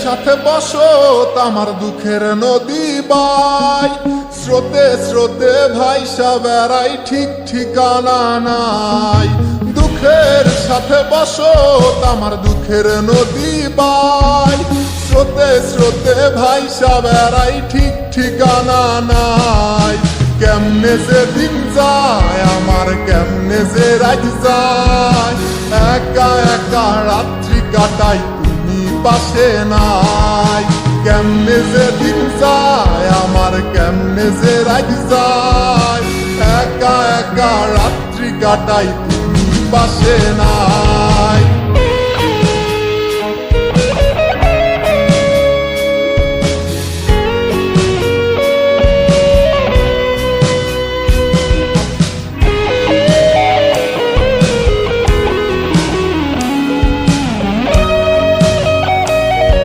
সাথে বসত আমার দুঃখের নদী বাই, স্রোতে স্রোতে ভাইসা বেড়াই ঠিক ঠিকানা নাই। দুঃখের সাথে বসত আমার দুঃখের নদী বাই, স্রোতে স্রোতে ভাইসা বেড়াই ঠিক ঠিকানা নাই। কেমনে যে দিন যায় আমার, কেমনে যে রাত যায়, একা একা রাত্রি কাটাই তুমি পাশে নাই। কেমনে যে দিন যায় আমার, কেমনে যে রাত যায়, একা একা রাত্রি কাটাই তুমি পাশে নাই।